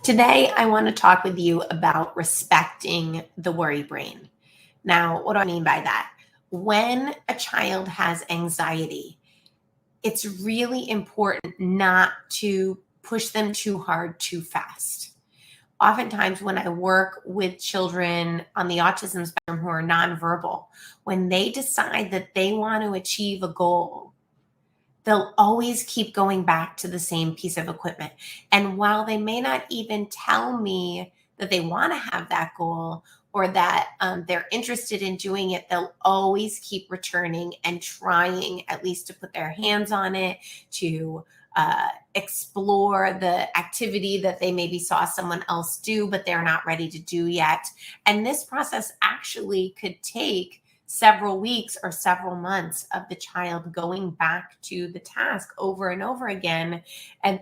Today, I want to talk with you about respecting the worry brain. Now, what do I mean by that? When a child has anxiety, it's really important not to push them too hard too fast. Oftentimes, when I work with children on the autism spectrum who are nonverbal, when they decide that they want to achieve a goal, they'll always keep going back to the same piece of equipment. And while they may not even tell me that they want to have that goal or that they're interested in doing it, they'll always keep returning and trying at least to put their hands on it, to explore the activity that they maybe saw someone else do, but they're not ready to do yet. And this process actually could take several weeks or several months of the child going back to the task over and over again and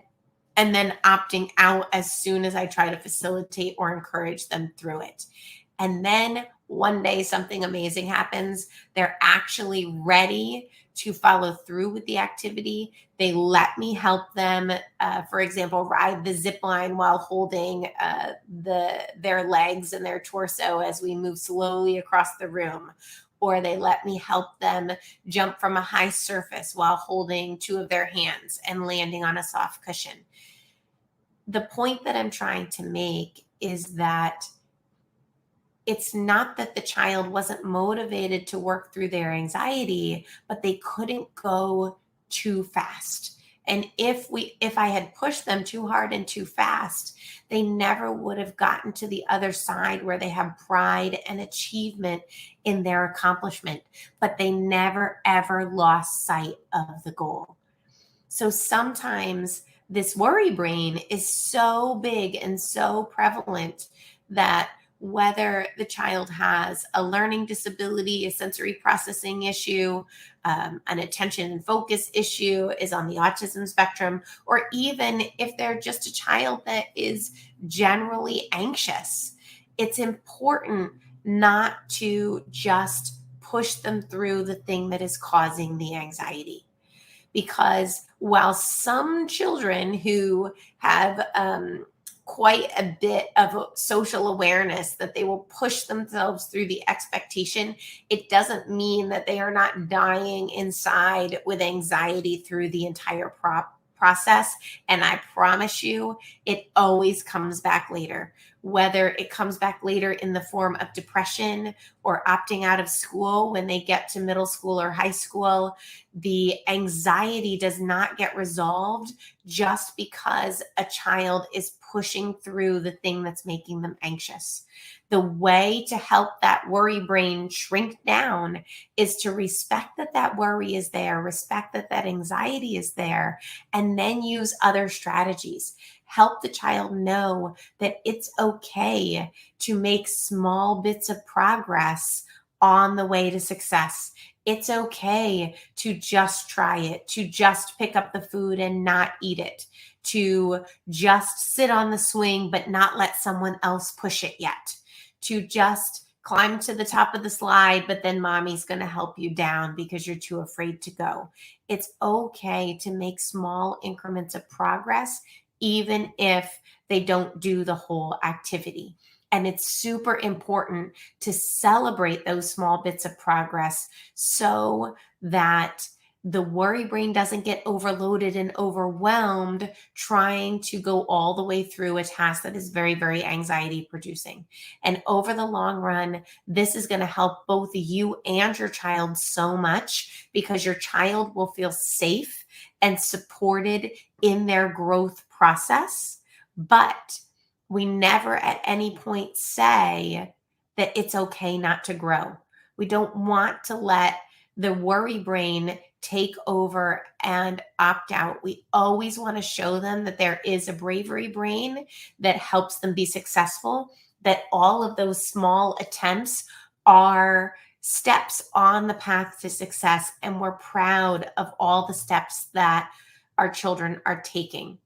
then opting out as soon as I try to facilitate or encourage them through it. And then one day something amazing happens. They're actually ready to follow through with the activity. They let me help them, for example, ride the zip line while holding their legs and their torso as we move slowly across the room. Or they let me help them jump from a high surface while holding two of their hands and landing on a soft cushion. The point that I'm trying to make is that it's not that the child wasn't motivated to work through their anxiety, but they couldn't go too fast. And if I had pushed them too hard and too fast, they never would have gotten to the other side where they have pride and achievement in their accomplishment, but they never ever lost sight of the goal. So sometimes this worry brain is so big and so prevalent that whether the child has a learning disability, a sensory processing issue, an attention and focus issue, is on the autism spectrum, or even if they're just a child that is generally anxious, it's important not to just push them through the thing that is causing the anxiety. Because while some children who have quite a bit of social awareness that they will push themselves through the expectation, it doesn't mean that they are not dying inside with anxiety through the entire process. And I promise you, it always comes back later. Whether it comes back later in the form of depression or opting out of school when they get to middle school or high school, the anxiety does not get resolved just because a child is pushing through the thing that's making them anxious. The way to help that worry brain shrink down is to respect that that worry is there, respect that that anxiety is there, and then use other strategies. Help the child know that it's okay to make small bits of progress on the way to success. It's okay to just try it, to just pick up the food and not eat it, to just sit on the swing but not let someone else push it yet, to just climb to the top of the slide, but then mommy's going to help you down because you're too afraid to go. It's okay to make small increments of progress, even if they don't do the whole activity. And it's super important to celebrate those small bits of progress so that the worry brain doesn't get overloaded and overwhelmed trying to go all the way through a task that is very, very anxiety producing. And over the long run, this is going to help both you and your child so much because your child will feel safe and supported in their growth process. But we never at any point say that it's okay not to grow. We don't want to let the worry brain take over and opt out. We always want to show them that there is a bravery brain that helps them be successful, that all of those small attempts are steps on the path to success. And we're proud of all the steps that our children are taking,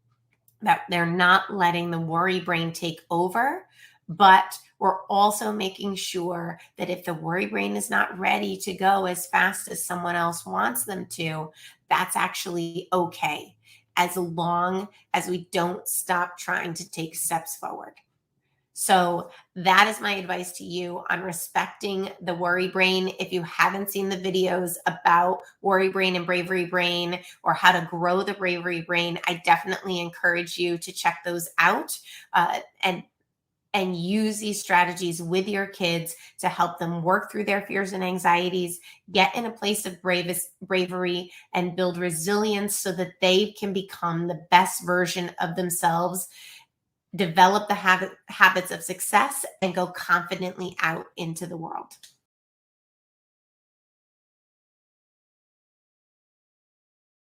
that they're not letting the worry brain take over, but we're also making sure that if the worry brain is not ready to go as fast as someone else wants them to, that's actually okay. as long as we don't stop trying to take steps forward. So that is my advice to you on respecting the worry brain. If you haven't seen the videos about worry brain and bravery brain, or how to grow the bravery brain, I definitely encourage you to check those out, and use these strategies with your kids to help them work through their fears and anxieties, get in a place of bravery, and build resilience so that they can become the best version of themselves, develop the habits of success, and go confidently out into the world.